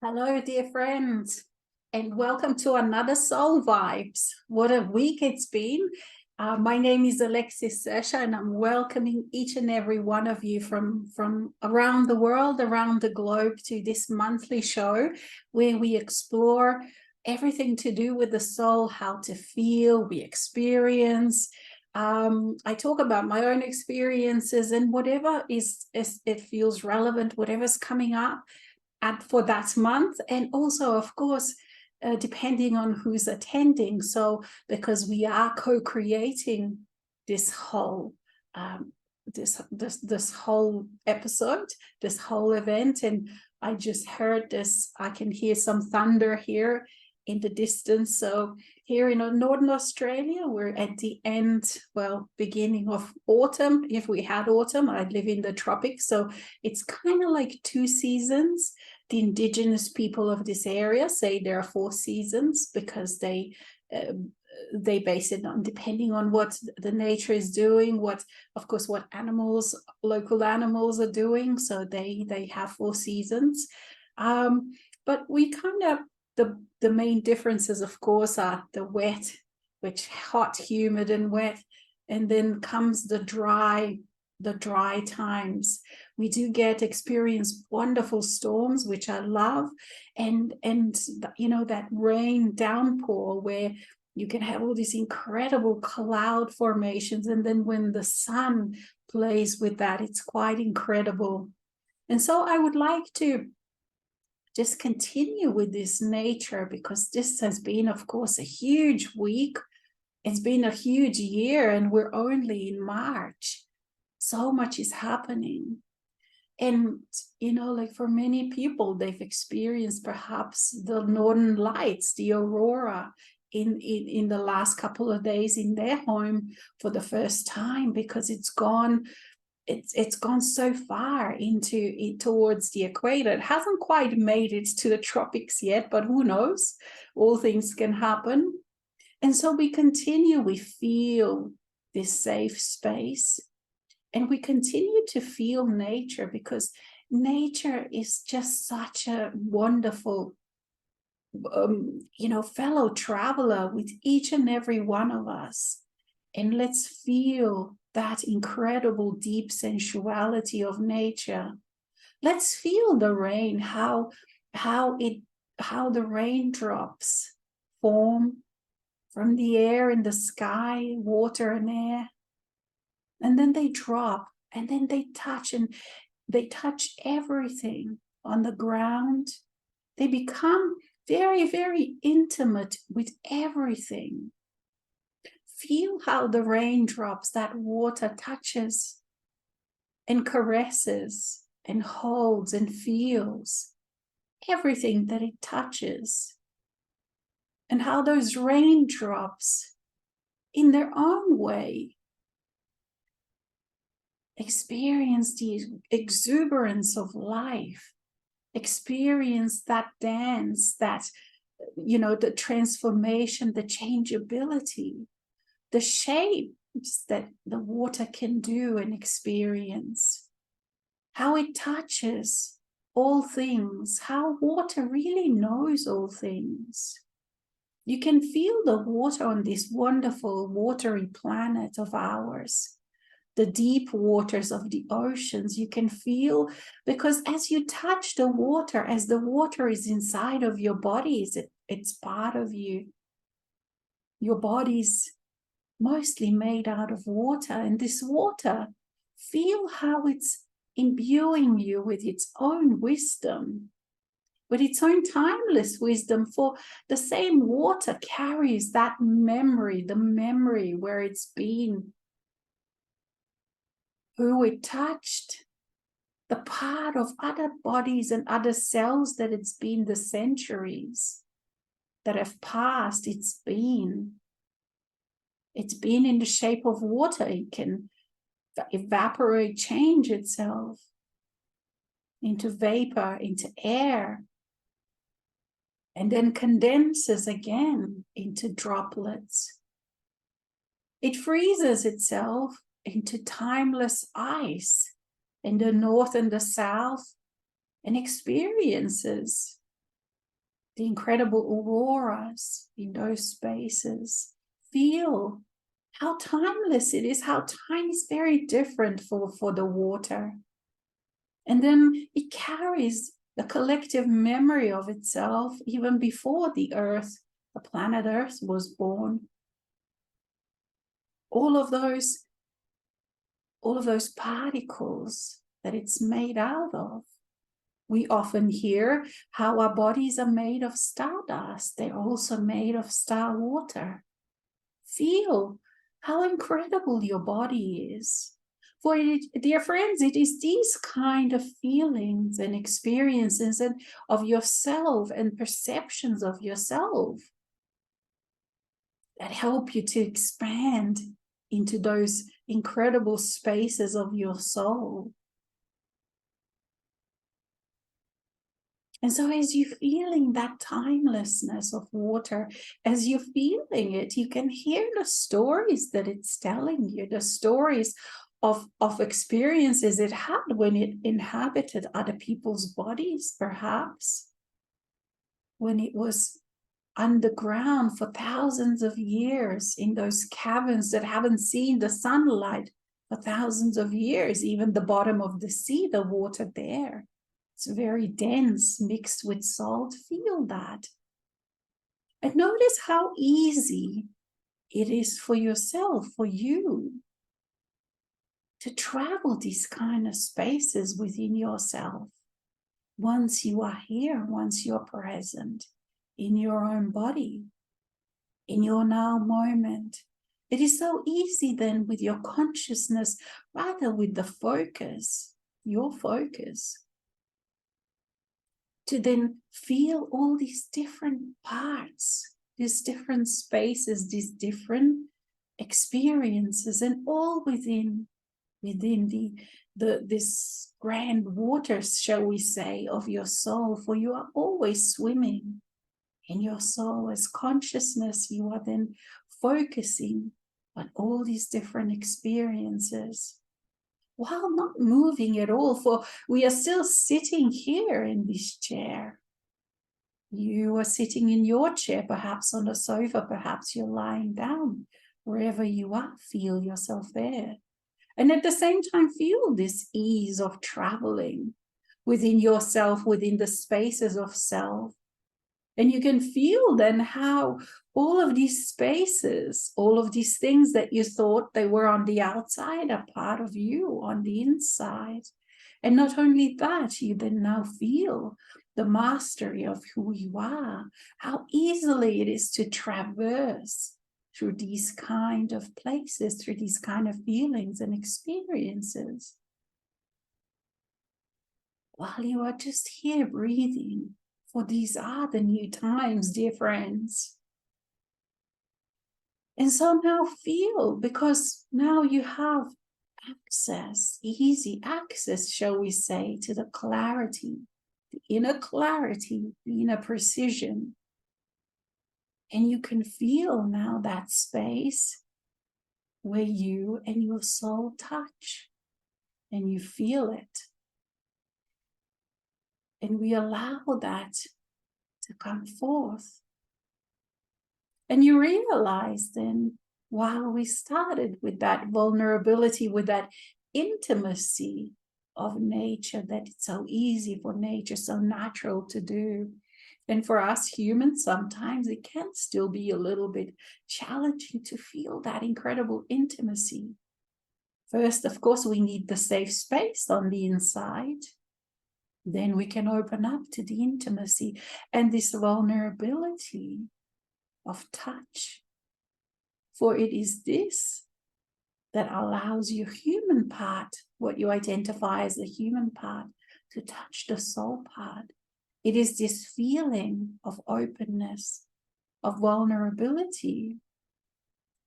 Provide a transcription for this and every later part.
Hello, dear friends, and welcome to another Soul Vibes. What a week it's been. My name is Alexis Sesha, and I'm welcoming each and every one of you from around the world, around the globe, to this monthly show where we explore everything to do with the soul, how to feel, we experience. I talk about my own experiences and whatever is it feels relevant, whatever's coming up for that month, and also of course depending on who's attending. So because we are co-creating this whole this whole episode, this whole event, and I just heard this, I can hear some thunder here in the distance. So here in Northern Australia, we're at the end, well, beginning of autumn. If we had autumn, I live in the tropics, so it's kind of like two seasons. The indigenous people of this area say there are four seasons because they base it on depending on what the nature is doing, what, of course, what animals, local animals are doing. So they have four seasons. But we kind of, the main differences, of course, are the wet, which hot, humid, and wet, and then comes the dry times. We do experience wonderful storms, which I love, and you know, that rain downpour where you can have all these incredible cloud formations, and then when the sun plays with that, it's quite incredible. And so I would like to just continue with this nature, because this has been, of course, a huge week. It's been a huge year, and we're only in March. So much is happening. And, you know, like for many people, they've experienced perhaps the northern lights, the aurora, in the last couple of days in their home for the first time, because it's gone so far towards the equator. It hasn't quite made it to the tropics yet, but who knows? All things can happen. And so we continue, we feel this safe space, and we continue to feel nature, because nature is just such a wonderful fellow traveler with each and every one of us. And let's feel that incredible deep sensuality of nature. Let's feel the rain, how the raindrops form from the air in the sky, water and air, and then they drop, and then they touch everything on the ground. They become very, very intimate with everything. Feel how the raindrops, that water touches and caresses and holds and feels everything that it touches. And how those raindrops, in their own way, experience the exuberance of life, experience that dance, that, you know, the transformation, the changeability, the shapes that the water can do and experience, how it touches all things, how water really knows all things. You can feel the water on this wonderful watery planet of ours, the deep waters of the oceans. You can feel, because as you touch the water, as the water is inside of your bodies, it's part of you. Your body's mostly made out of water, and this water, feel how it's imbuing you with its own wisdom, with its own timeless wisdom. For the same water carries that memory, the memory where it's been, who it touched, the part of other bodies and other cells that it's been, the centuries that have passed. It's been in the shape of water. It can evaporate, change itself into vapor, into air, and then condenses again into droplets. It freezes itself into timeless ice in the north and the south, and experiences the incredible auroras in those spaces. Feel how timeless it is, how time is very different for the water. And then it carries the collective memory of itself even before the Earth, the planet Earth, was born. All of those particles that it's made out of. We often hear how our bodies are made of stardust. They're also made of star water. Feel how incredible your body is. For it, dear friends, it is these kind of feelings and experiences of yourself and perceptions of yourself that help you to expand into those incredible spaces of your soul. And so as you're feeling that timelessness of water, as you're feeling it, you can hear the stories that it's telling you, the stories of experiences it had when it inhabited other people's bodies, perhaps, when it was underground for thousands of years in those caverns that haven't seen the sunlight for thousands of years, even the bottom of the sea, the water there. It's very dense, mixed with salt. Feel that. And notice how easy it is for yourself, for you, to travel these kind of spaces within yourself. Once you are here, once you're present in your own body, in your now moment. It is so easy then with your consciousness, rather with the focus, your focus, to then feel all these different parts, these different spaces, these different experiences, and all within this grand waters, shall we say, of your soul. For you are always swimming in your soul as consciousness. You are then focusing on all these different experiences while not moving at all, for we are still sitting here in this chair. You are sitting in your chair, perhaps on a sofa, perhaps you're lying down. Wherever you are, feel yourself there. And at the same time, feel this ease of traveling within yourself, within the spaces of self. And you can feel then how all of these spaces, all of these things that you thought they were on the outside are part of you on the inside. And not only that, you then now feel the mastery of who you are, how easily it is to traverse through these kind of places, through these kind of feelings and experiences, while you are just here breathing. For these are the new times, dear friends. And so now feel, because now you have access, easy access, shall we say, to the clarity, the inner precision. And you can feel now that space where you and your soul touch, and you feel it. And we allow that to come forth. And you realize then, while we started with that vulnerability, with that intimacy of nature, that it's so easy for nature, so natural to do. And for us humans, sometimes it can still be a little bit challenging to feel that incredible intimacy. First, of course, we need the safe space on the inside. Then we can open up to the intimacy and this vulnerability of touch. For it is this that allows your human part, what you identify as the human part, to touch the soul part. It is this feeling of openness, of vulnerability,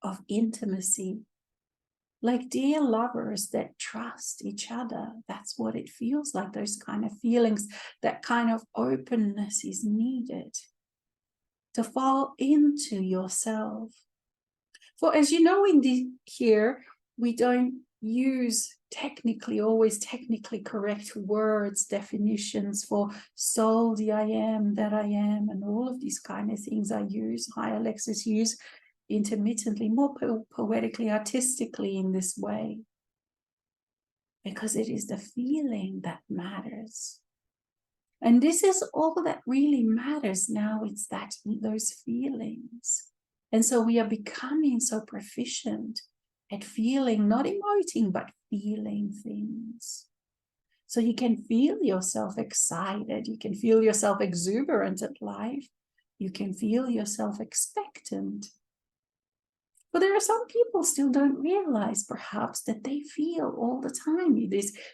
of intimacy. Like dear lovers that trust each other. That's what it feels like, those kind of feelings, that kind of openness is needed to fall into yourself. For as you know, here, we don't use always technically correct words, definitions for soul, the I am, that I am, and all of these kind of things I use. Hi, Alexis, use intermittently, more poetically, artistically in this way. Because it is the feeling that matters. And this is all that really matters now. It's those feelings. And so we are becoming so proficient at feeling, not emoting, but feeling things. So you can feel yourself excited. You can feel yourself exuberant at life. You can feel yourself expectant. But there are some people still don't realize perhaps that they feel all the time.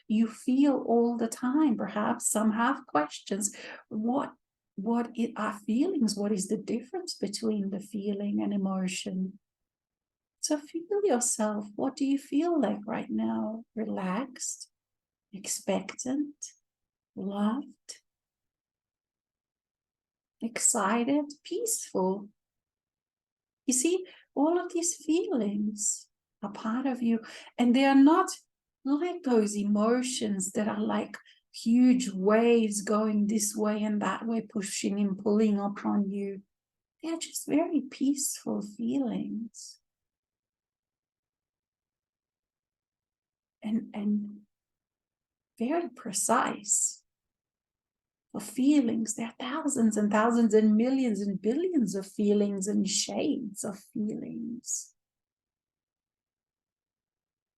You feel all the time. Perhaps some have questions. What are feelings? What is the difference between the feeling and emotion? So feel yourself. What do you feel like right now? Relaxed, expectant, loved, excited, peaceful. You see, all of these feelings are part of you, and they are not like those emotions that are like huge waves going this way and that way, pushing and pulling upon you. They are just very peaceful feelings. And very precise. For feelings, there are thousands and thousands and millions and billions of feelings and shades of feelings.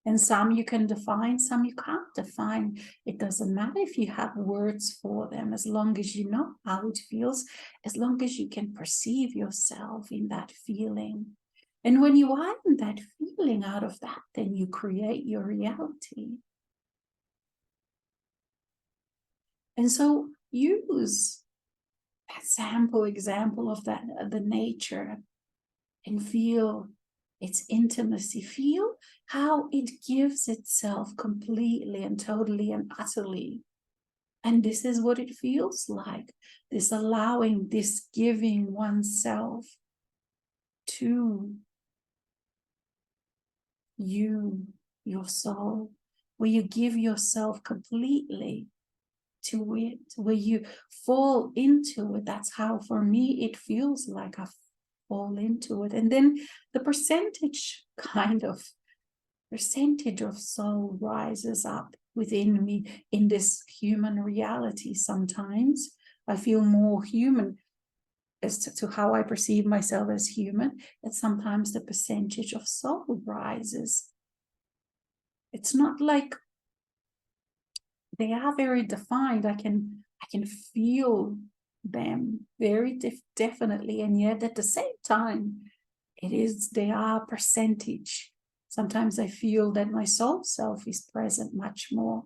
And some you can define, some you can't define. It doesn't matter if you have words for them, as long as you know how it feels, as long as you can perceive yourself in that feeling. And when you are in that feeling, out of that, then you create your reality. And so use that sample example of that, the nature, and feel its intimacy. Feel how it gives itself completely and totally and utterly. And this is what it feels like, this allowing, this giving oneself to you, your soul, where you give yourself completely to it, where you fall into it. That's how, for me, it feels like I fall into it. And then the percentage of soul rises up within me in this human reality. Sometimes I feel more human as to how I perceive myself as human, and sometimes the percentage of soul rises. It's not like they are very defined. I can feel them very definitely, and yet at the same time, they are percentage. Sometimes I feel that my soul self is present much more,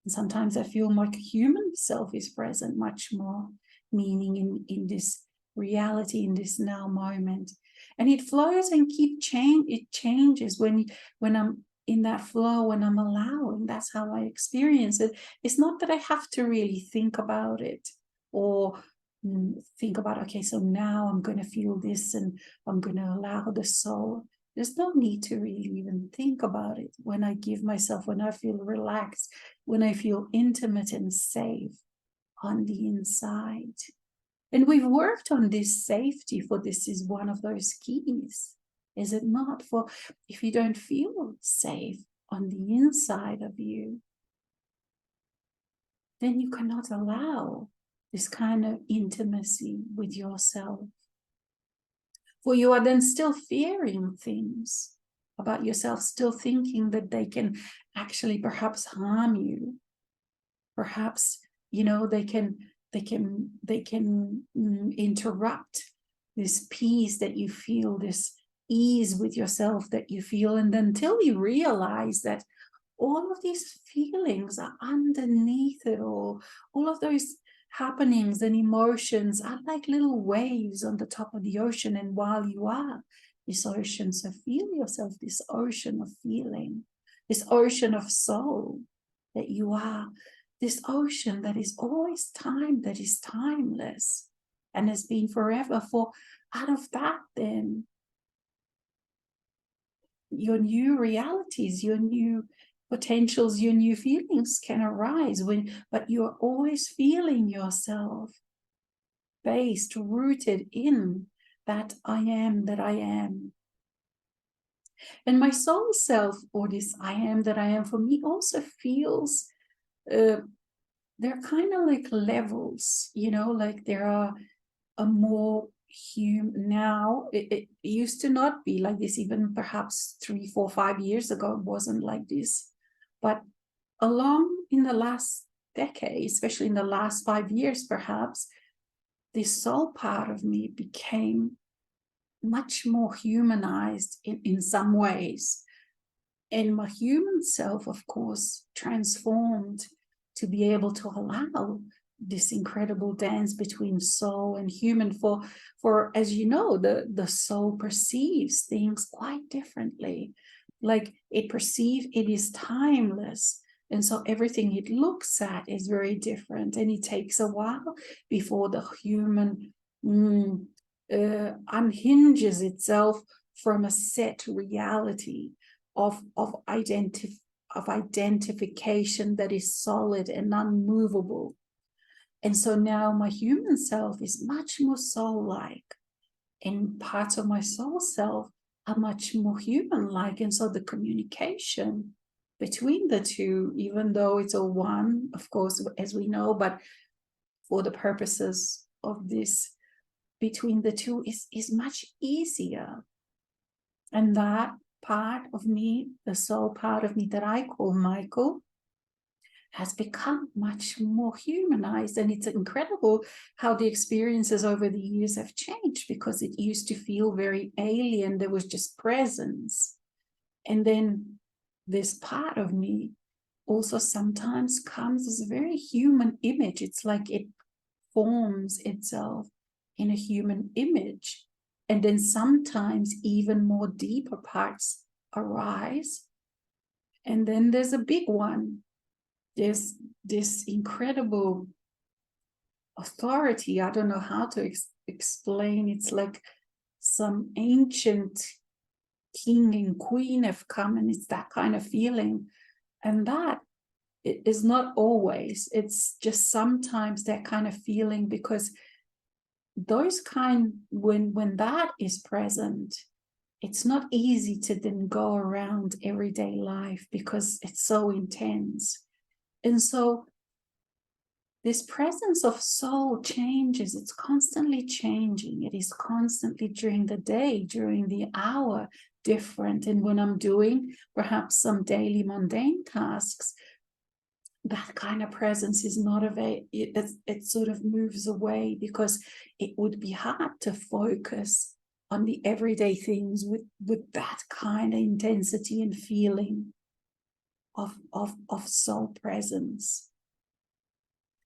and sometimes I feel my human self is present much more, meaning in this reality, in this now moment. And it flows and it changes when I'm in that flow, when I'm allowing. That's how I experience it. It's not that I have to really think about it, or think about, okay, so now I'm going to feel this and I'm going to allow the soul. There's no need to really even think about it. When I give myself, when I feel relaxed, when I feel intimate and safe on the inside. And we've worked on this safety, for this is one of those keys, is it not? For if you don't feel safe on the inside of you, then you cannot allow this kind of intimacy with yourself. For you are then still fearing things about yourself, still thinking that they can actually perhaps harm you. Perhaps, they can interrupt this peace that you feel, this ease with yourself that you feel. And until you realize that all of these feelings are underneath it all of those happenings and emotions are like little waves on the top of the ocean. And while you are this ocean, so feel yourself, this ocean of feeling, this ocean of soul that you are, this ocean that is always time, that is timeless and has been forever. For out of that, then your new realities, your new potentials, your new feelings can arise but you're always feeling yourself based, rooted in that I am that I am. And my soul self, or this I am that I am, for me also feels they're kind of like levels, like there are a more human now. It used to not be like this, even perhaps 3, 4, 5 years ago, it wasn't like this. But along in the last decade, especially in the last 5 years, perhaps, this soul part of me became much more humanized in some ways. And my human self, of course, transformed to be able to allow this incredible dance between soul and human. For as you know, the soul perceives things quite differently. Like it is timeless. And so everything it looks at is very different. And it takes a while before the human unhinges itself from a set reality of identification that is solid and unmovable. And so now my human self is much more soul-like, and parts of my soul self are much more human-like. And so the communication between the two, even though it's a one, of course, as we know, but for the purposes of this, between the two is much easier. And that part of me, the soul part of me that I call Michael, has become much more humanized. And it's incredible how the experiences over the years have changed, because it used to feel very alien. There was just presence. And then this part of me also sometimes comes as a very human image. It's like it forms itself in a human image. And then sometimes even more deeper parts arise. And then there's a big one. There's this incredible authority. I don't know how to explain. It's like some ancient king and queen have come, and it's that kind of feeling. And that is not always. It's just sometimes that kind of feeling, because those when that is present, it's not easy to then go around everyday life because it's so intense. And so this presence of soul changes. It's constantly changing. It is constantly during the day, during the hour, different. And when I'm doing perhaps some daily mundane tasks, that kind of presence is not available. It sort of moves away, because it would be hard to focus on the everyday things with that kind of intensity and feeling of soul presence.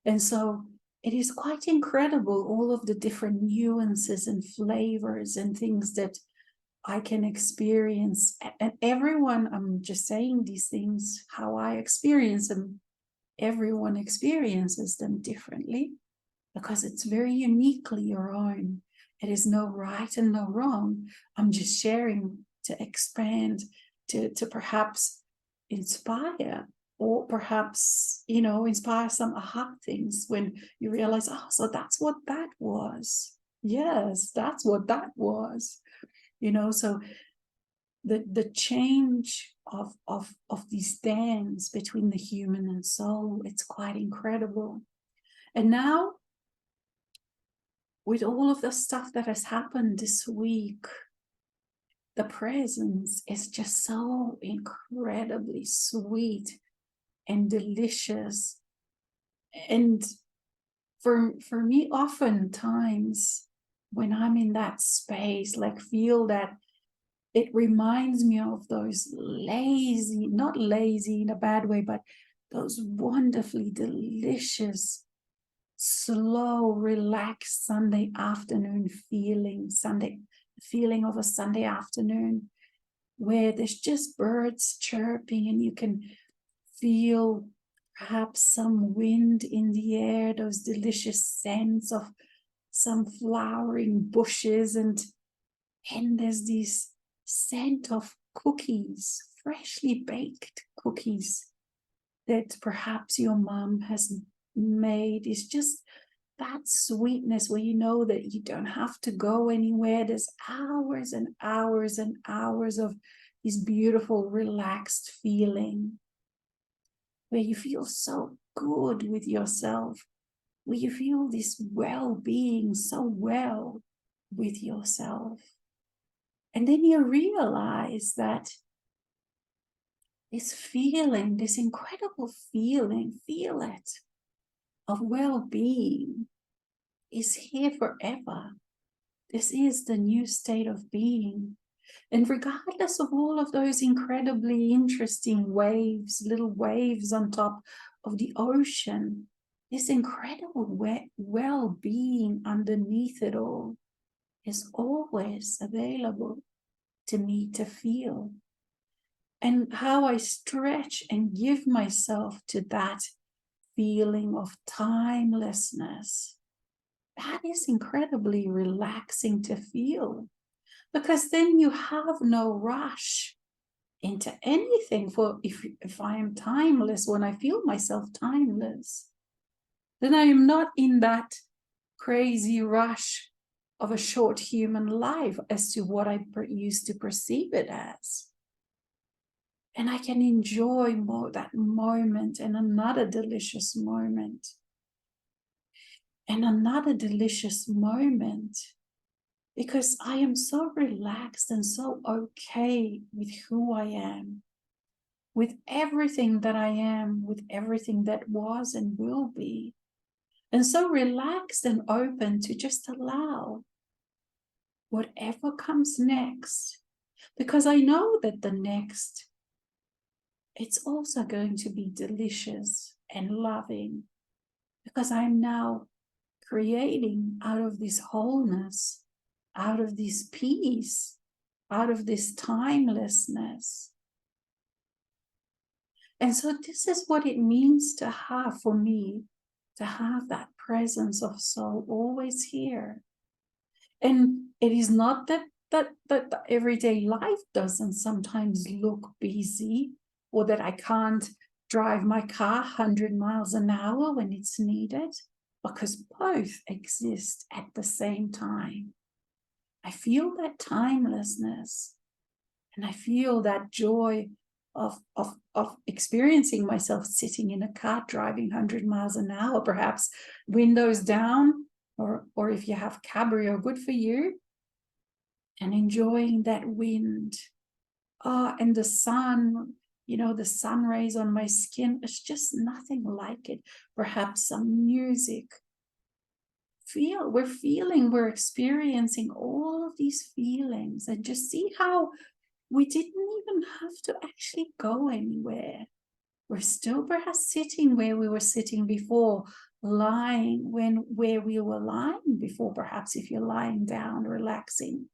And so it is quite incredible, all of the different nuances and flavors and things that I can experience. And everyone, I'm just saying these things how I experience them. Everyone experiences them differently, because it's very uniquely your own. It is no right and no wrong. I'm just sharing to expand, to perhaps inspire, or perhaps, inspire some aha things when you realize, oh, so that's what that was. Yes, that's what that was. So the change of these dance between the human and soul, it's quite incredible. And now, with all of the stuff that has happened this week, the presence is just so incredibly sweet and delicious. And for me, oftentimes when I'm in that space, like feel that it reminds me of those lazy, not lazy in a bad way, but those wonderfully delicious, slow, relaxed Sunday afternoon feeling of a Sunday afternoon, where there's just birds chirping and you can feel perhaps some wind in the air, those delicious scents of some flowering bushes, and there's this scent of cookies, freshly baked cookies that perhaps your mom has made, is just that sweetness where you know that you don't have to go anywhere. There's hours and hours and hours of this beautiful, relaxed feeling where you feel so good with yourself, where you feel this well-being so well with yourself. And then you realize that this feeling, this incredible feeling, feel it, of well-being is here forever. This is the new state of being. And regardless of all of those incredibly interesting waves, little waves on top of the ocean, this incredible well-being underneath it all is always available to me to feel. And how I stretch and give myself to that feeling of timelessness, that is incredibly relaxing to feel, because then you have no rush into anything. For if I am timeless, when I feel myself timeless, then I am not in that crazy rush of a short human life as to what I used to perceive it as. And I can enjoy that moment and another delicious moment. And another delicious moment, because I am so relaxed and so okay with who I am, with everything that I am, with everything that was and will be. And so relaxed and open to just allow whatever comes next, because I know that the next, it's also going to be delicious and loving, because I'm now creating out of this wholeness, out of this peace, out of this timelessness. And so this is what it means to have, for me, to have that presence of soul always here. And it is not that the everyday life doesn't sometimes look busy, or that I can't drive my car 100 miles an hour when it's needed, because both exist at the same time. I feel that timelessness, and I feel that joy of experiencing myself sitting in a car driving 100 miles an hour, perhaps windows down, or if you have cabrio, good for you, and enjoying that wind. And the sun, the sun rays on my skin, it's just nothing like it. Perhaps some music. We're experiencing all of these feelings, and just see how we didn't even have to actually go anywhere. We're still perhaps sitting where we were sitting before, lying where we were lying before, perhaps if you're lying down, relaxing.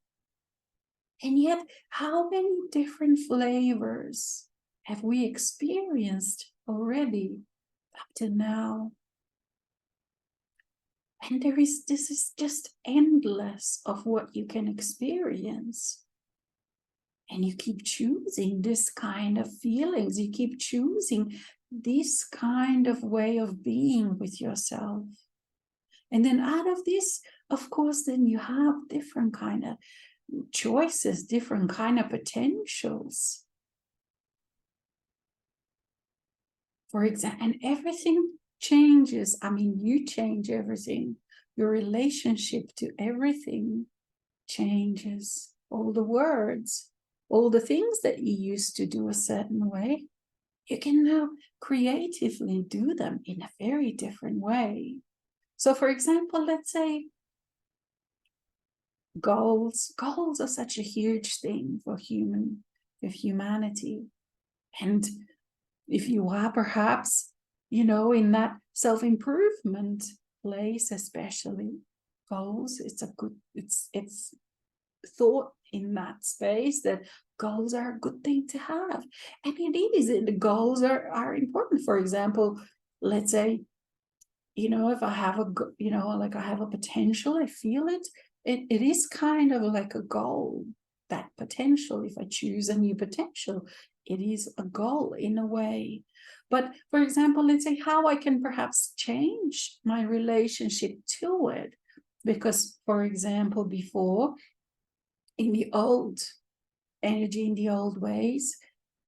And yet, how many different flavors have we experienced already up to now? And this is just endless of what you can experience. And you keep choosing this kind of feelings. You keep choosing this kind of way of being with yourself. And then out of this, of course, then you have different kind of choices, different kind of potentials. For example, and everything changes. I mean, you change everything. Your relationship to everything changes. All the words, all the things that you used to do a certain way, you can now creatively do them in a very different way. So, for example, let's say goals. Goals are such a huge thing for humanity. And if you are perhaps, in that self-improvement place, especially goals, it's thought in that space that goals are a good thing to have. And it is, the goals are important. For example, let's say, if I have like I have a potential, I feel it is kind of like a goal. that potential. If I choose a new potential, it is a goal in a way. But for example, let's say how I can perhaps change my relationship to it. Because, for example, before, in the old energy, in the old ways,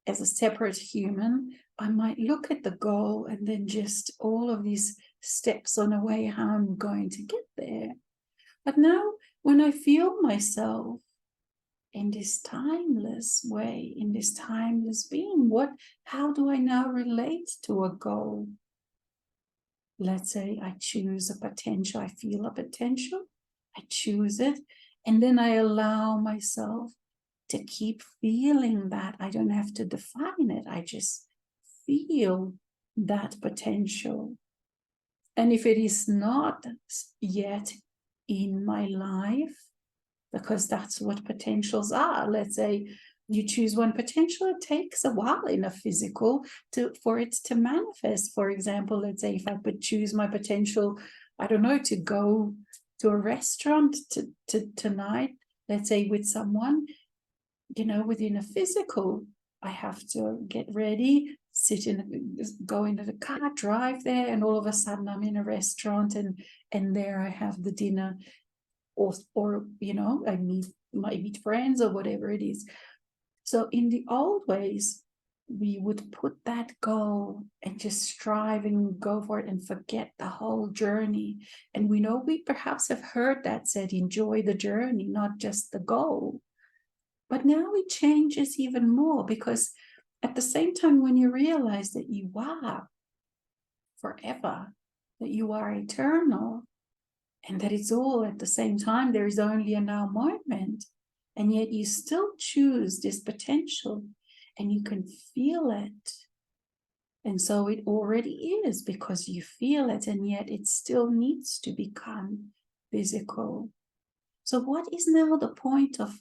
as a separate human, I might look at the goal and then just all of these steps on the way how I'm going to get there. But now, when I feel myself in this timeless way, in this timeless being, how do I now relate to a goal? Let's say I choose a potential, I feel a potential, I choose it, and then I allow myself to keep feeling that. I don't have to define it, I just feel that potential. And if it is not yet in my life, because that's what potentials are, let's say you choose one potential, it takes a while in a physical for it to manifest. For example, let's say if I would choose my potential, I don't know, to go to a restaurant tonight, let's say with someone, within a physical, I have to get ready, go into the car, drive there, and all of a sudden I'm in a restaurant, and there I have the dinner, or I might meet friends or whatever it is. So in the old ways, we would put that goal and just strive and go for it and forget the whole journey. And we perhaps have heard that said, enjoy the journey, not just the goal. But now it changes even more, because at the same time, when you realize that you are forever, that you are eternal, and that it's all at the same time, there is only a now moment, and yet you still choose this potential and you can feel it. And so it already is, because you feel it, and yet it still needs to become physical. So what is now the point of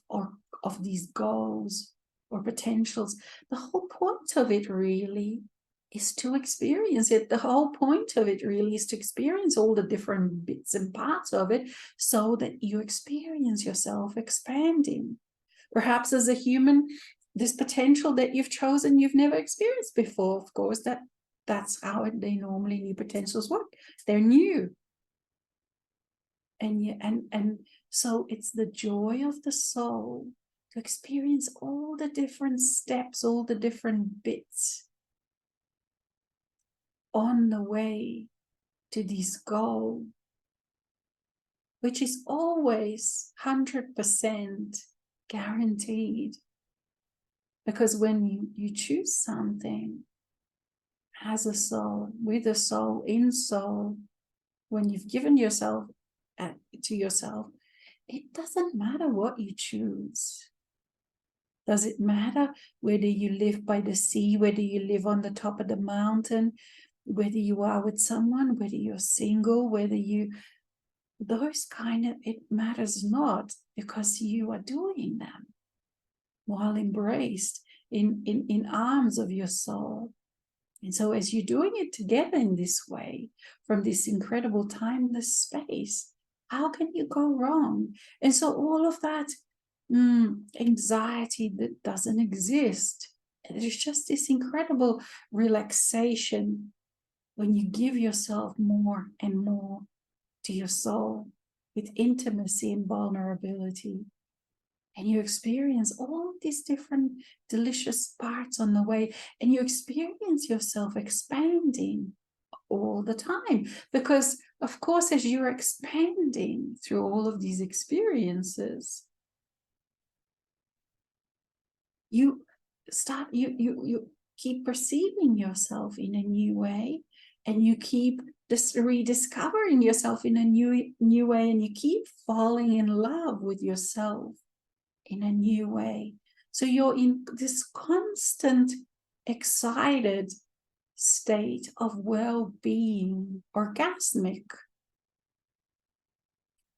these goals or potentials? The whole point of it really is to experience it. The whole point of it really is to experience all the different bits and parts of it, so that you experience yourself expanding. Perhaps as a human, this potential that you've chosen, you've never experienced before. Of course, that's how they normally, new potentials work. They're new. And so it's the joy of the soul to experience all the different steps, all the different bits on the way to this goal, which is always 100% guaranteed. Because when you choose something as a soul, with a soul, in soul, when you've given yourself to yourself, it doesn't matter what you choose. Does it matter whether you live by the sea, whether you live on the top of the mountain, whether you are with someone, whether you're single, it matters not, because you are doing them while embraced in arms of your soul. And so as you're doing it together in this way, from this incredible timeless space, how can you go wrong? And so all of that anxiety that doesn't exist, there's just this incredible relaxation when you give yourself more and more to your soul with intimacy and vulnerability. And you experience all these different delicious parts on the way, and you experience yourself expanding all the time. Because, of course, as you're expanding through all of these experiences, you keep perceiving yourself in a new way, and you keep rediscovering yourself in a new way, and you keep falling in love with yourself in a new way. So you're in this constant excited state of well-being, orgasmic,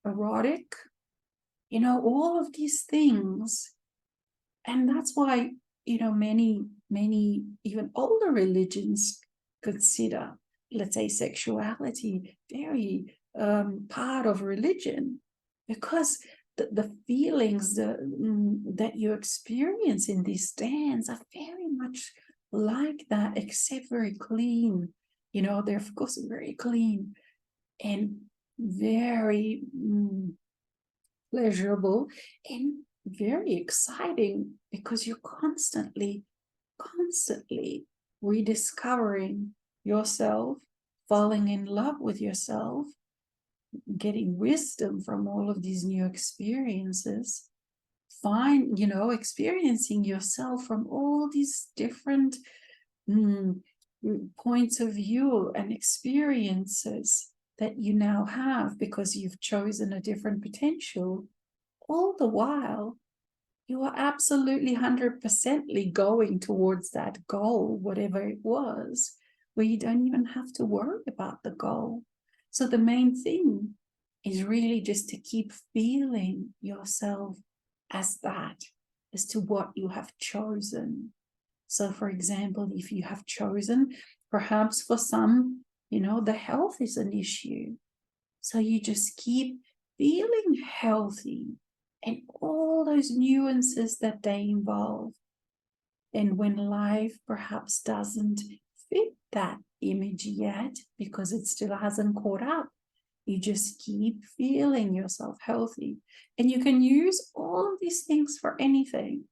erotic, all of these things. And that's why, many even older religions consider, let's say, sexuality very part of religion, because the feelings that you experience in these dance are very much like that, except very clean. You know, they're of course very clean and very pleasurable and very exciting, because you're constantly rediscovering yourself, falling in love with yourself, getting wisdom from all of these new experiences, experiencing yourself from all these different points of view and experiences that you now have because you've chosen a different potential. All the while, you are absolutely 100% going towards that goal, whatever it was, where you don't even have to worry about the goal. So the main thing is really just to keep feeling yourself as that, as to what you have chosen. So for example, if you have chosen, perhaps for some, the health is an issue. So you just keep feeling healthy and all those nuances that they involve. And when life perhaps doesn't fit that image yet, because it still hasn't caught up, you just keep feeling yourself healthy. And you can use all of these things for anything.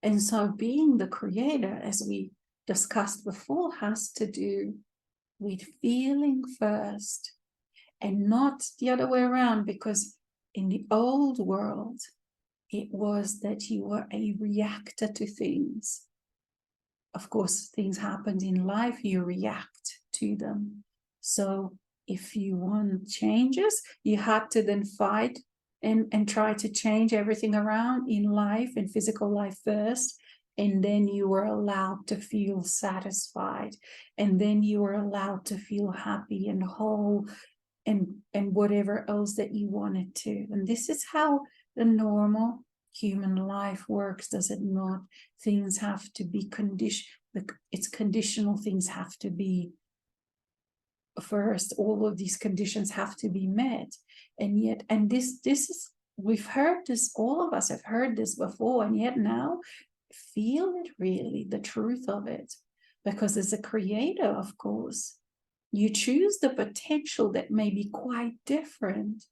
And so being the creator, as we discussed before, has to do with feeling first and not the other way around, because in the old world, it was that you were a reactor to things. Of course, things happened in life, you react to them. So if you want changes, you had to then fight and try to change everything around in life and physical life first. And then you were allowed to feel satisfied. And then you were allowed to feel happy and whole and whatever else that you wanted to. And this is how the normal human life works, does it not? Things have to be it's conditional. Things have to be first. All of these conditions have to be met. And this is, we've heard this, all of us have heard this before, and yet now feel it really, the truth of it. Because as a creator, of course, you choose the potential that may be quite different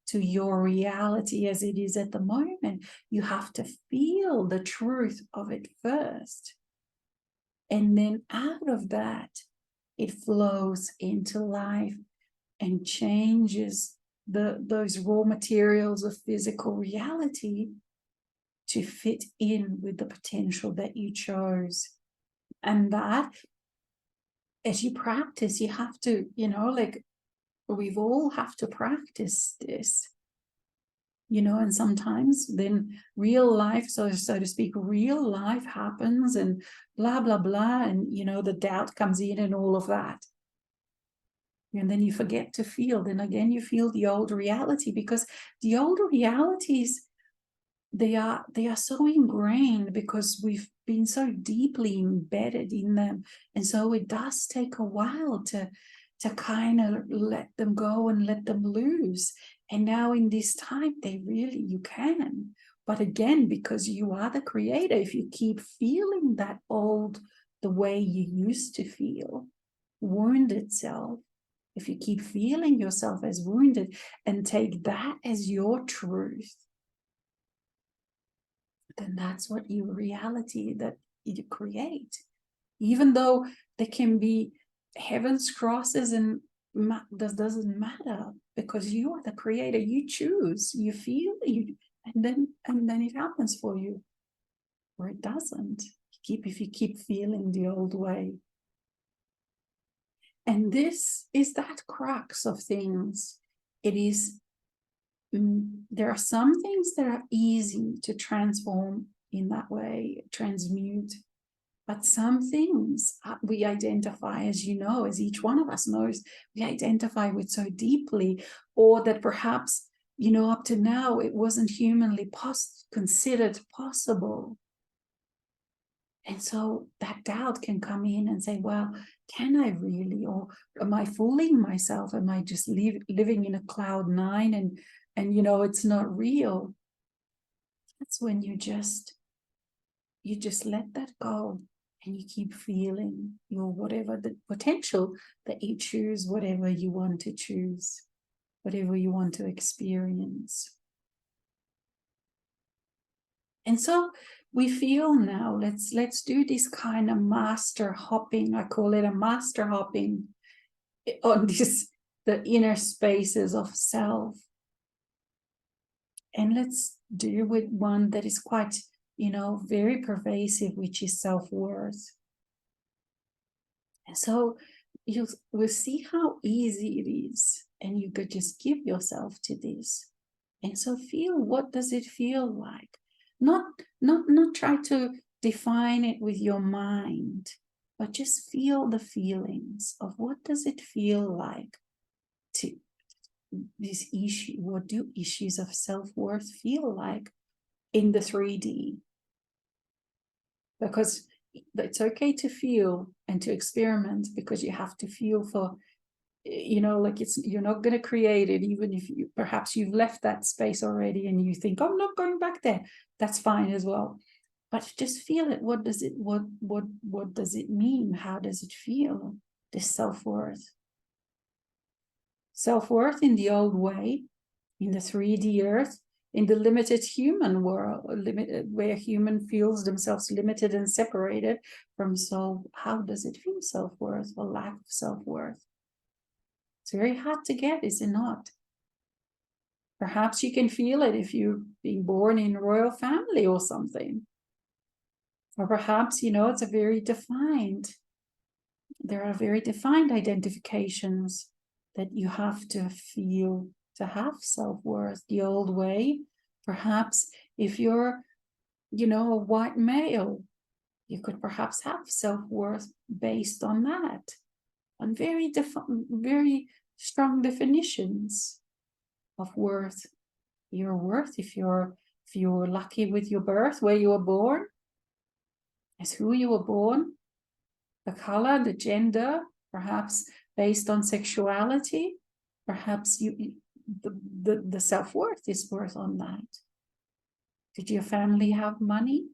to your reality as it is at the moment. You have to feel the truth of it first. And then out of that, it flows into life and changes those raw materials of physical reality to fit in with the potential that you chose. And that, as you practice, you have to, we've all have to practice this, and sometimes then real life, so to speak, real life happens and blah, blah, blah. And, the doubt comes in and all of that. And then you forget to feel, then again, you feel the old reality, because the old realities, they are so ingrained because we've been so deeply embedded in them. And so it does take a while to kind of let them go and let them loose. And now in this time, you can. But again, because you are the creator, if you keep feeling that the way you used to feel, wounded self, if you keep feeling yourself as wounded and take that as your truth, then that's what your reality that you create. Even though there can be heaven's crosses, and that doesn't matter, because you are the creator. You choose, you feel, and then it happens for you. Or it doesn't. If you keep feeling the old way. And this is that crux of things. It is, there are some things that are easy to transform in that way, transmute. But some things we identify, as as each one of us knows, we identify with so deeply, or that perhaps, up to now, it wasn't humanly considered possible. And so that doubt can come in and say, well, can I really? Or am I fooling myself? Am I just living in a cloud nine and it's not real? That's when you just let that go, and you keep feeling your whatever the potential that you choose, whatever you want to choose, whatever you want to experience. And so we feel now, let's do this kind of master hopping. I call it a master hopping on the inner spaces of self. And let's do with one that is quite, very pervasive, which is self-worth. And so you will see how easy it is, and you could just give yourself to this. And so feel, what does it feel like? Not try to define it with your mind, but just feel the feelings of what does it feel like to this issue. What do issues of self-worth feel like in the 3D? Because it's okay to feel and to experiment, because you have to feel for, like you're not going to create it, even if perhaps you've left that space already and you think, I'm not going back there. That's fine as well. But just feel it. What does it mean? How does it feel? This self-worth. Self-worth in the old way, in the 3D earth, in the limited human world, where human feels themselves limited and separated from soul. How does it feel, self-worth or lack of self-worth? It's very hard to get, is it not? Perhaps you can feel it if you've been born in a royal family or something. Or perhaps, it's a very defined, there are very defined identifications that you have to feel to have self-worth. The old way, perhaps if you're, a white male, you could perhaps have self-worth based on that, on very strong definitions of worth. Your worth, if you're lucky with your birth, where you were born, is who you were born, the color, the gender, perhaps based on sexuality, perhaps the self-worth is worth on that. Did your family have money?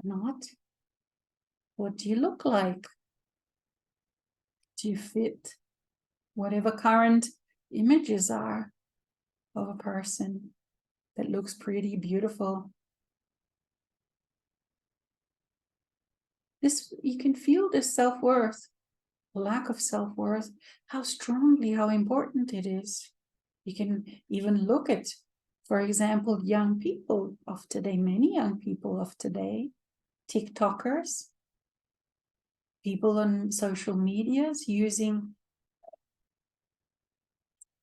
Not. What do you look like? Do you fit whatever current images are of a person that looks pretty, beautiful? You can feel this self-worth, lack of self-worth, how strongly, how important it is. You can even look at, for example, young people of today, many young people of today, TikTokers, people on social medias using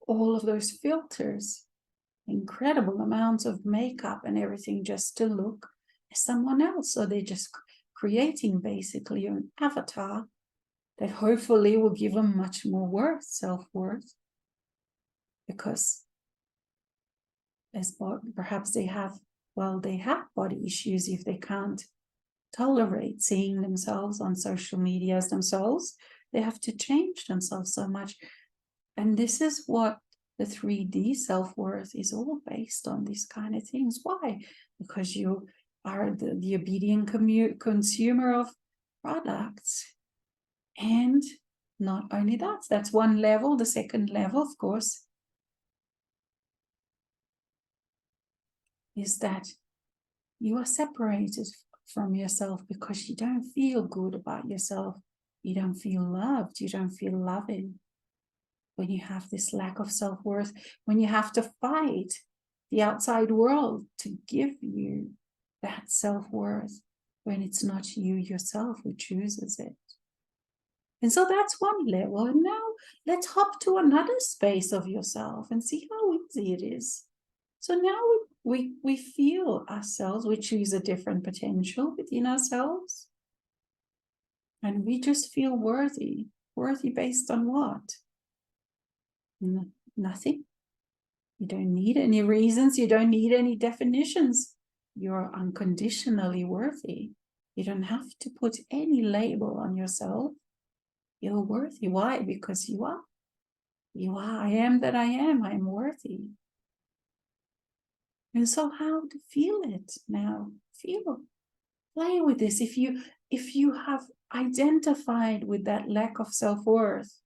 all of those filters, incredible amounts of makeup and everything just to look as someone else. So they're just creating basically an avatar that hopefully will give them much more worth, self-worth, because perhaps they have body issues if they can't tolerate seeing themselves on social media as themselves. They have to change themselves so much. And this is what the 3D self-worth is all based on, these kind of things. Why? Because you are the obedient consumer of products. And not only that, that's one level. The second level, of course, is that you are separated from yourself because you don't feel good about yourself. You don't feel loved. You don't feel loving. When you have this lack of self-worth, when you have to fight the outside world to give you that self-worth, when it's not you yourself who chooses it. And so that's one level. And now let's hop to another space of yourself and see how easy it is. So now we feel ourselves, we choose a different potential within ourselves. And we just feel worthy. Worthy based on what? Nothing. You don't need any reasons. You don't need any definitions. You're unconditionally worthy. You don't have to put any label on yourself. You're worthy. Why? Because you are. You are. I am that I am. I'm worthy. And so how to feel it now? Feel. Play with this. If you have identified with that lack of self-worth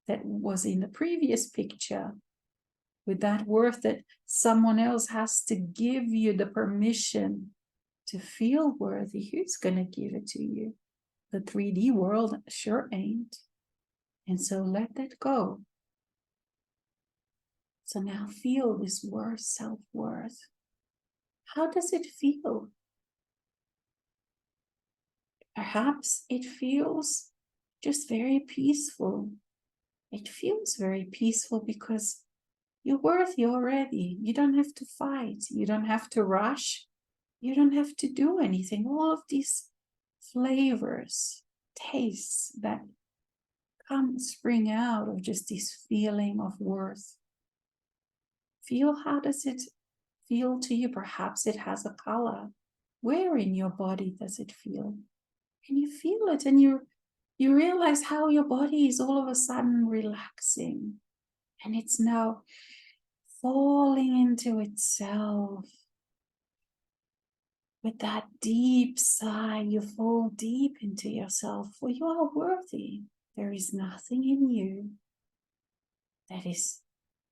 that was in the previous picture, with that worth that someone else has to give you the permission to feel worthy, who's going to give it to you? The 3D world sure ain't. And so let that go. So now feel this word, self-worth. How does it feel? Perhaps it feels just very peaceful. It feels very peaceful because you're worthy already. You don't have to fight. You don't have to rush. You don't have to do anything. All of these flavors, tastes that spring out of just this feeling of worth. Feel, how does it feel to you? Perhaps it has a color. Where in your body does it feel? And you feel it, and you realize how your body is all of a sudden relaxing, and it's now falling into itself. With that deep sigh, you fall deep into yourself, for you are worthy. There is nothing in you that is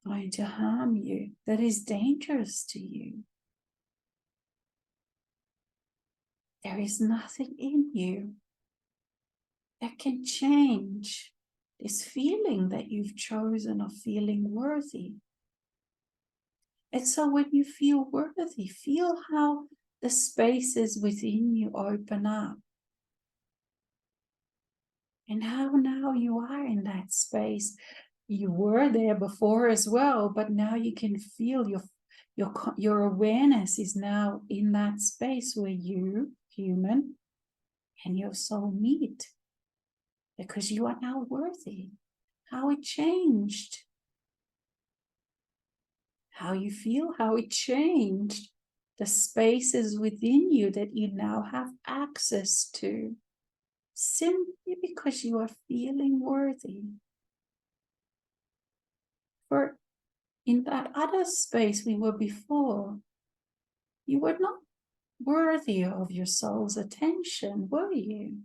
going to harm you, that is dangerous to you. There is nothing in you that can change this feeling that you've chosen of feeling worthy. And so when you feel worthy, feel how the spaces within you open up. And how now you are in that space. You were there before as well, but now you can feel your awareness is now in that space where you, human, and your soul meet. Because you are now worthy. How it changed. How you feel, how it changed. The spaces within you that you now have access to. Simply because you are feeling worthy. For in that other space we were before, you were not worthy of your soul's attention, were you?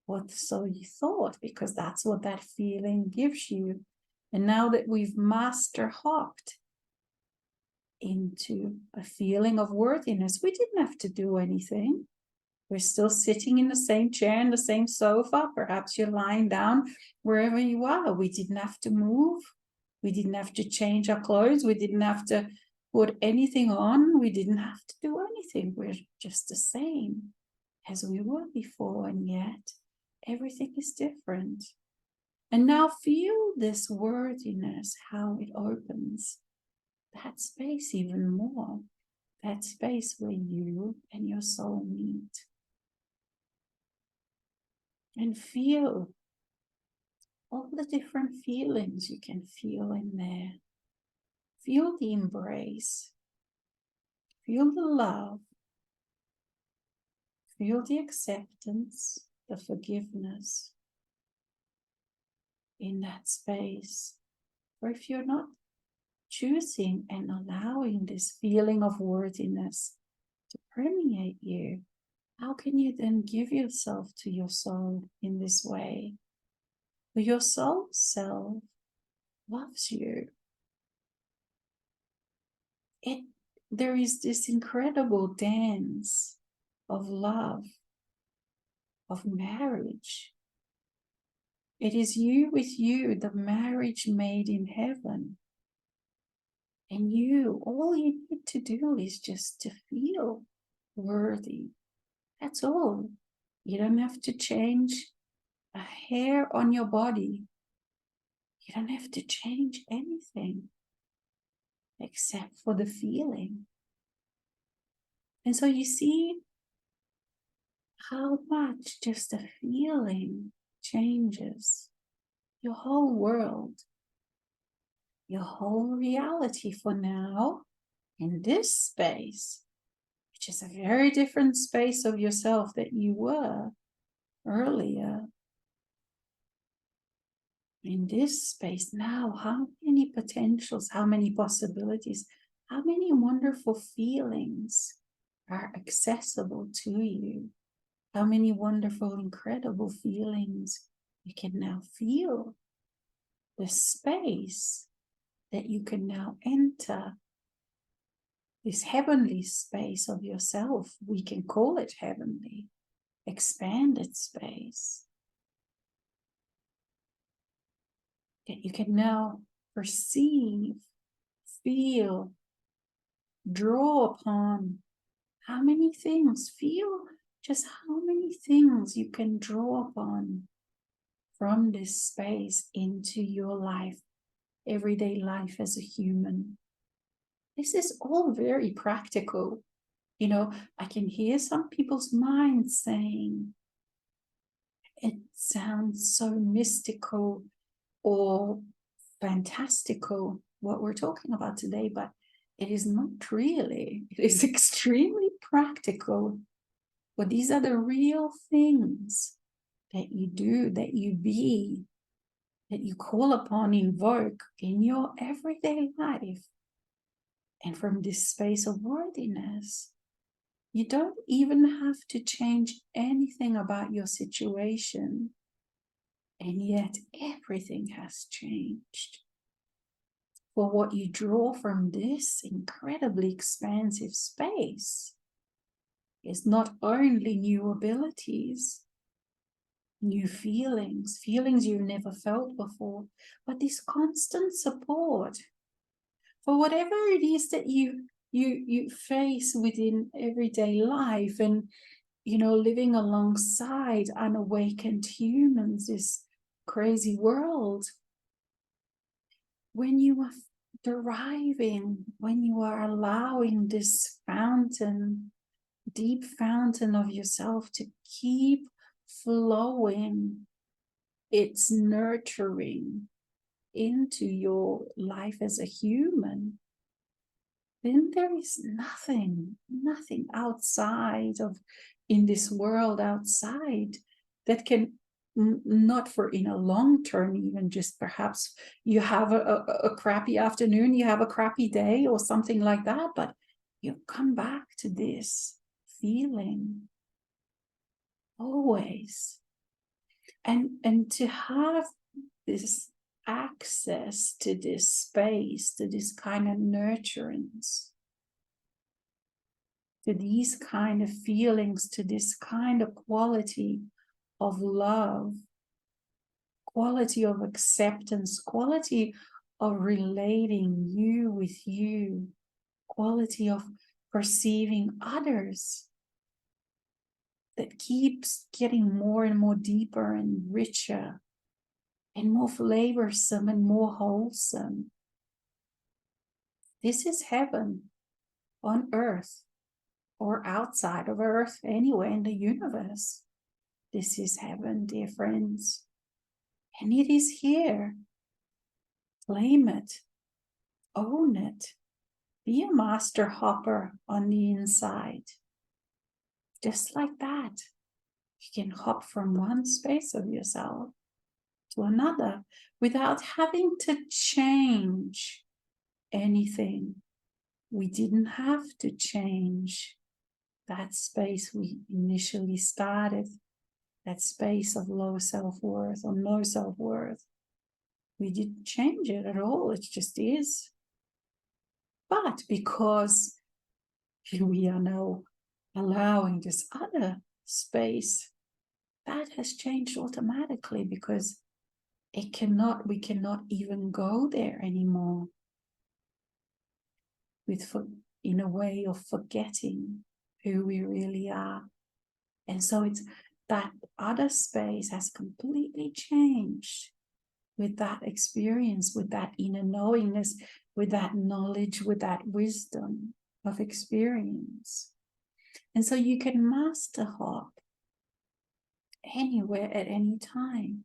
What so you thought, because that's what that feeling gives you. And now that we've master hopped into a feeling of worthiness, we didn't have to do anything. We're still sitting in the same chair, in the same sofa. Perhaps you're lying down wherever you are. We didn't have to move. We didn't have to change our clothes. We didn't have to put anything on. We didn't have to do anything. We're just the same as we were before, and yet everything is different. And now feel this worthiness, how it opens that space even more, that space where you and your soul meet. And feel all the different feelings you can feel in there. Feel the embrace. Feel the love. Feel the acceptance, the forgiveness in that space. Or if you're not choosing and allowing this feeling of worthiness to permeate you, how can you then give yourself to your soul in this way? For your soul self loves you. There is this incredible dance of love, of marriage. It is you with you, the marriage made in heaven. And you, all you need to do is just to feel worthy. That's all. You don't have to change a hair on your body. You don't have to change anything except for the feeling. And so you see how much just a feeling changes your whole world, your whole reality for now in this space. which is a very different space of yourself that you were earlier. In this space now, how many potentials, how many possibilities, how many wonderful feelings are accessible to you? How many wonderful, incredible feelings you can now feel? The space that you can now enter, this heavenly space of yourself, we can call it heavenly, expanded space, that you can now perceive, feel, draw upon. How many things? Feel just how many things you can draw upon from this space into your life, everyday life as a human. This is all very practical. You know, I can hear some people's minds saying, it sounds so mystical or fantastical, what we're talking about today, but it is not really. It is extremely practical. But these are the real things that you do, that you be, that you call upon, invoke in your everyday life. And from this space of worthiness, you don't even have to change anything about your situation. And yet everything has changed. For what you draw from this incredibly expansive space is not only new abilities, new feelings, feelings you've never felt before, but this constant support for whatever it is that you face within everyday life. And you know, living alongside unawakened humans, this crazy world, when you are deriving, when you are allowing this fountain, deep fountain of yourself to keep flowing, it's nurturing into your life as a human, then there is nothing outside of, in this world outside, that can, not for in a long term, even just perhaps you have a crappy afternoon, you have a crappy day or something like that, but you come back to this feeling always. And to have this access to this space, to this kind of nurturance, to these kind of feelings, to this kind of quality of love, quality of acceptance, quality of relating you with you, quality of perceiving others, that keeps getting more and more deeper and richer and more flavorsome and more wholesome. This is heaven on earth, or outside of earth, anywhere in the universe. This is heaven, dear friends. And it is here. Claim it. Own it. Be a master hopper on the inside. Just like that, you can hop from one space of yourself to another without having to change anything. We didn't have to change that space we initially started, that space of low self-worth or no self-worth. We didn't change it at all. It just is. But because we are now allowing this other space, that has changed automatically, because we cannot even go there anymore in a way of forgetting who we really are. And so it's that other space has completely changed with that experience, with that inner knowingness, with that knowledge, with that wisdom of experience. And so you can master hop anywhere at any time,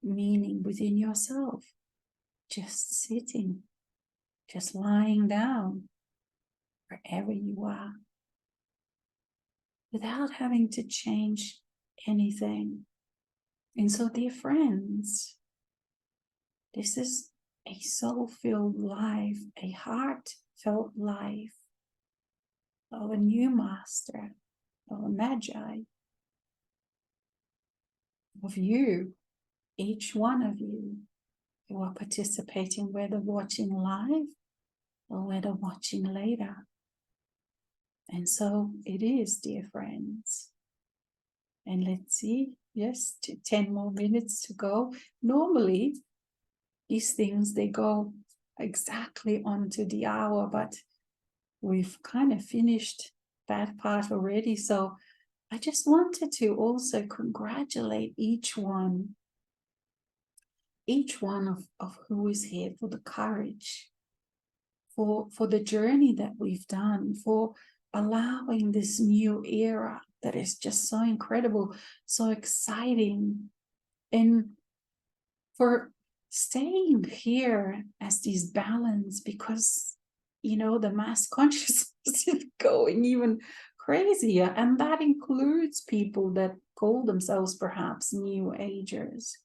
meaning within yourself, just sitting, just lying down, wherever you are, without having to change anything. And so, dear friends, this is a soul-filled life, a heartfelt life of a new master, of a magi, of you, each one of you who are participating, whether watching live or whether watching later. And so it is, dear friends. And let's see, yes, 10 more minutes to go. Normally, these things, they go exactly onto the hour, but we've kind of finished that part already. So I just wanted to also congratulate each one of who is here, for the courage, for the journey that we've done, for allowing this new era that is just so incredible, so exciting, and for staying here as this balance, because the mass consciousness is going even crazier, and that includes people that call themselves perhaps new agers.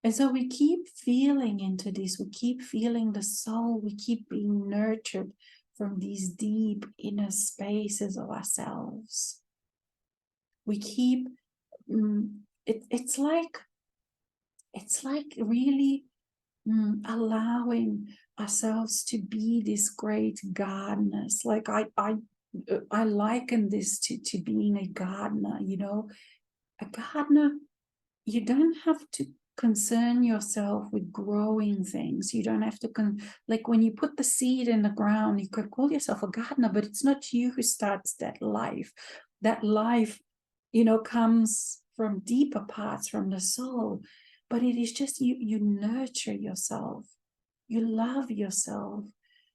And so we keep feeling into this, we keep feeling the soul, we keep being nurtured from these deep inner spaces of ourselves. We keep, it's like really allowing ourselves to be these great gardeners. Like I liken this to being a gardener. A gardener, you don't have to concern yourself with growing things. You don't have to like when you put the seed in the ground, you could call yourself a gardener, but it's not you who starts that life. That life, comes from deeper parts, from the soul. But it is just you nurture yourself. You love yourself.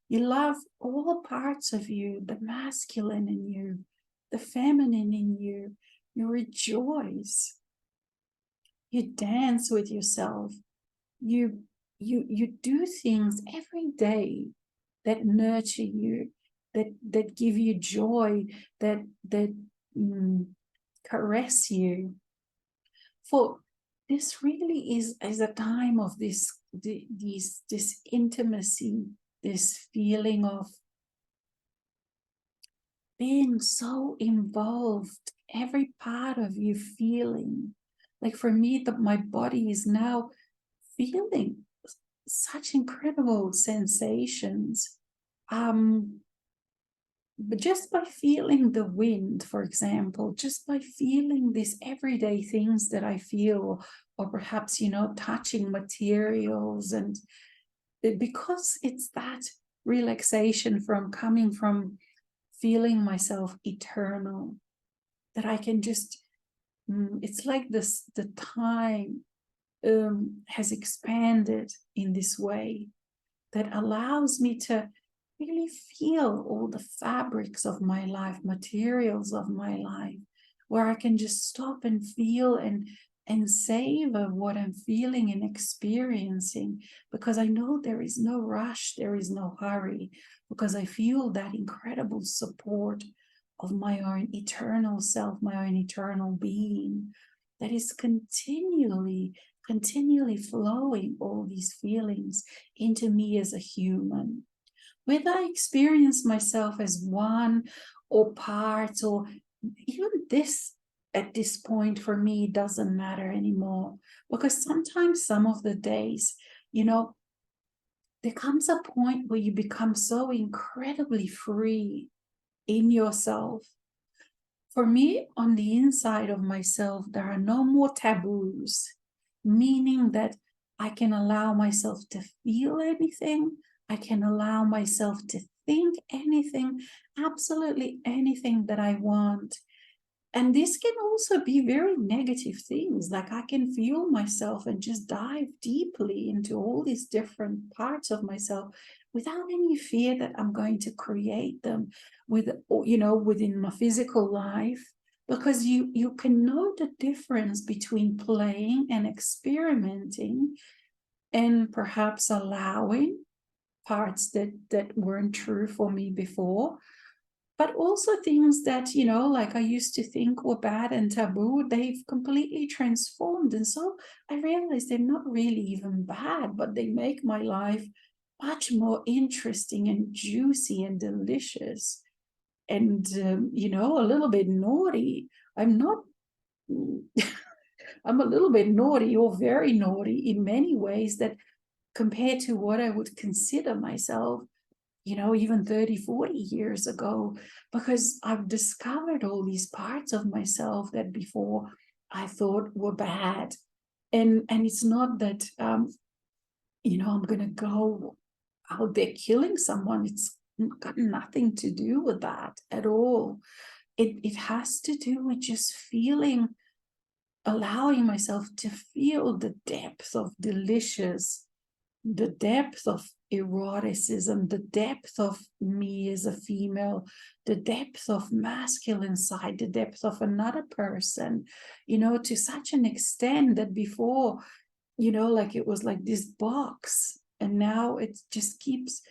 You love all parts of you, the masculine in you, the feminine in you. You rejoice. You dance with yourself. You do things every day that nurture you, that give you joy, that caress you. For this really is a time of this intimacy, this feeling of being so involved, every part of you feeling. Like for me, my body is now feeling such incredible sensations. But just by feeling the wind, for example, just by feeling these everyday things that I feel, or perhaps, touching materials, and because it's that relaxation from coming from feeling myself eternal, that I can just, it's like this, the time has expanded in this way that allows me to really feel all the fabrics of my life, materials of my life, where I can just stop and feel and savor what I'm feeling and experiencing, because I know there is no rush, there is no hurry, because I feel that incredible support of my own eternal self, my own eternal being, that is continually flowing all these feelings into me as a human. Whether I experience myself as one or parts, or even this at this point for me doesn't matter anymore, because sometimes some of the days, there comes a point where you become so incredibly free in yourself. For me, on the inside of myself, there are no more taboos, meaning that I can allow myself to feel anything. I can allow myself to think anything, absolutely anything that I want. And this can also be very negative things. Like I can feel myself and just dive deeply into all these different parts of myself without any fear that I'm going to create them within my physical life, because you can know the difference between playing and experimenting and perhaps allowing parts that weren't true for me before, but also things that, you know, like I used to think were bad and taboo, they've completely transformed. And so I realized they're not really even bad, but they make my life much more interesting and juicy and delicious. And, you know, a little bit naughty. I'm not, I'm a little bit naughty or very naughty in many ways that compared to what I would consider myself, you know, even 30, 40 years ago, because I've discovered all these parts of myself that before I thought were bad. And it's not that, you know, I'm going to go out there killing someone. It's got nothing to do with that at all. It has to do with just feeling, allowing myself to feel the depth of delicious, the depth of eroticism, the depth of me as a female, the depth of masculine side, the depth of another person, you know, to such an extent that before, you know, like it was like this box, and now it just keeps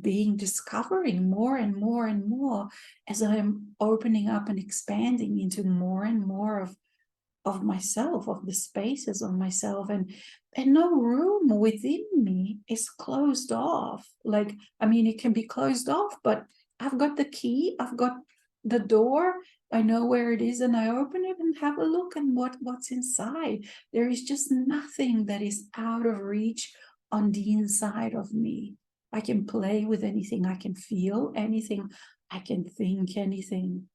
being discovering more and more and more as I'm opening up and expanding into more and more of myself, of the spaces of myself, and no room within me is closed off. Like, I mean, it can be closed off, but I've got the key, I've got the door, I know where it is, and I open it and have a look and what's inside. There is just nothing that is out of reach on the inside of me. I can play with anything, I can feel anything, I can think anything.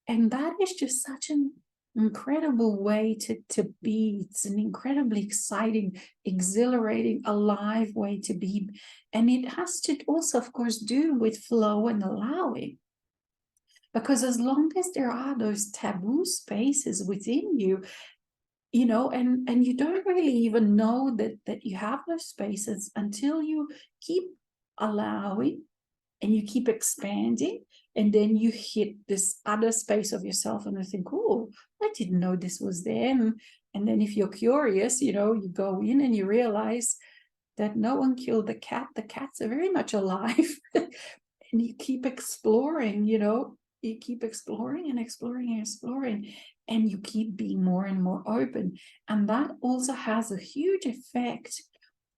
And that is just such an incredible way to be. It's an incredibly exciting, exhilarating, alive way to be. And it has to also, of course, do with flow and allowing. Because as long as there are those taboo spaces within you, you know, and you don't really even know that you have those spaces until you keep allowing and you keep expanding, and then you hit this other space of yourself and you think, oh, I didn't know this was there. And then if you're curious, you know, you go in and you realize that no one killed the cats are very much alive. And you keep exploring, you know, you keep exploring and exploring and exploring, and you keep being more and more open. And that also has a huge effect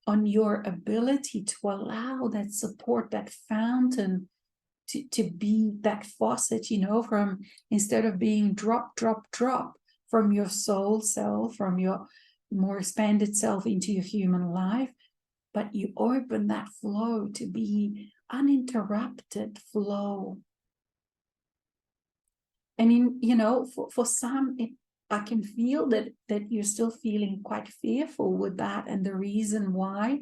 on your ability to allow that support, that fountain, to be that faucet, you know, from instead of being drop, drop, drop from your soul self, from your more expanded self into your human life, but you open that flow to be uninterrupted flow. And in, you know, for some, I can feel that you're still feeling quite fearful with that. And the reason why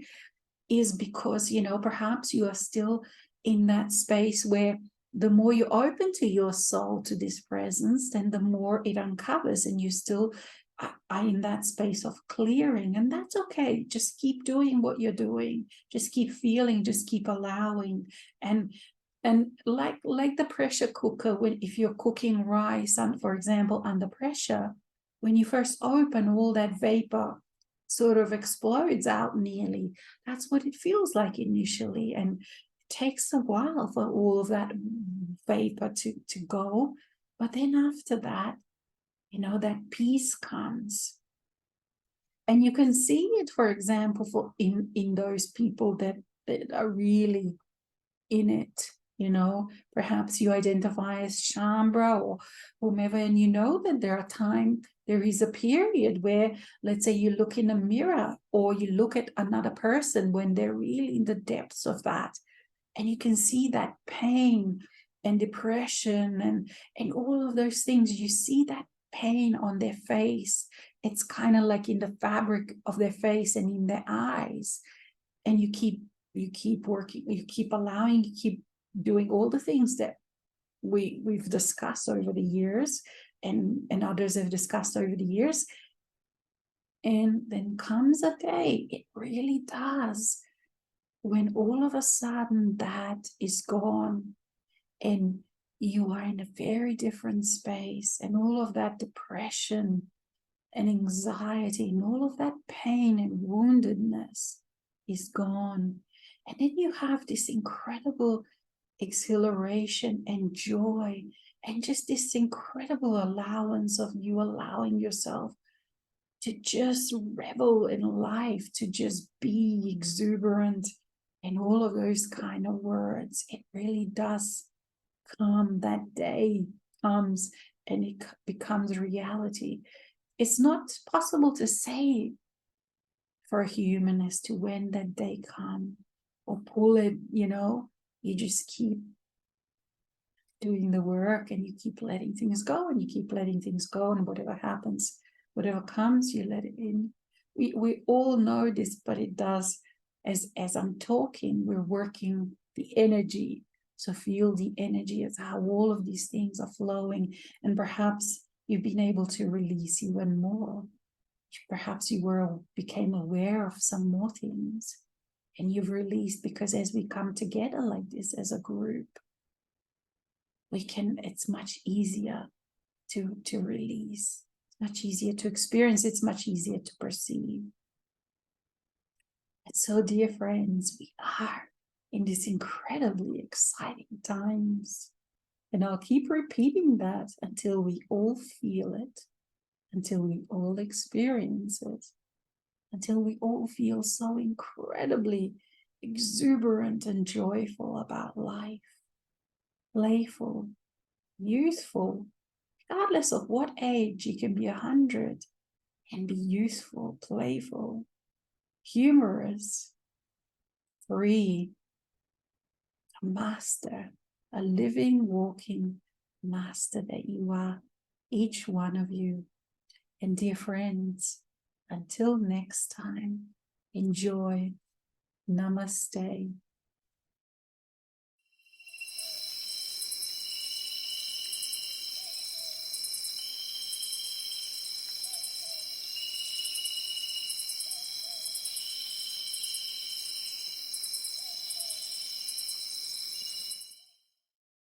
is because, you know, perhaps you are still in that space where the more you open to your soul, to this presence, then the more it uncovers, and you still are in that space of clearing. And that's okay. Just keep doing what you're doing. Just keep feeling, just keep allowing. And like the pressure cooker, when if you're cooking rice, and for example, under pressure, when you first open, all that vapor sort of explodes out nearly. That's what it feels like initially. And it takes a while for all of that vapor to go. But then after that, you know, that peace comes. And you can see it, for example, in those people that are really in it. You know, perhaps you identify as Shambra or whomever, and you know that there is a period where, let's say, you look in a mirror or you look at another person when they're really in the depths of that, and you can see that pain and depression and all of those things. You see that pain on their face. It's kind of like in the fabric of their face and in their eyes. And you keep working, you keep allowing, you keep doing all the things that we've discussed over the years, and others have discussed over the years. And then comes a day, it really does, when all of a sudden that is gone and you are in a very different space, and all of that depression and anxiety and all of that pain and woundedness is gone. And then you have this incredible exhilaration and joy, and just this incredible allowance of you allowing yourself to just revel in life, to just be exuberant, and all of those kind of words. It really does come. That day comes and it becomes reality. It's not possible to say for a human as to when that day come or pull it, you just keep doing the work and you keep letting things go and you keep letting things go, and whatever happens, whatever comes, you let it in. We all know this, but it does, as I'm talking, we're working the energy. So feel the energy as how all of these things are flowing, and perhaps you've been able to release even more. Perhaps you became aware of some more things and you've released, because as we come together like this as a group, it's much easier to release. It's much easier to experience. It's much easier to perceive. And so, dear friends, we are in these incredibly exciting times. And I'll keep repeating that until we all feel it, until we all experience it, until we all feel so incredibly exuberant and joyful about life, playful, youthful, regardless of what age. You can be 100 and be youthful, playful, humorous, free, a master, a living, walking master that you are, each one of you. And dear friends, until next time, enjoy. Namaste.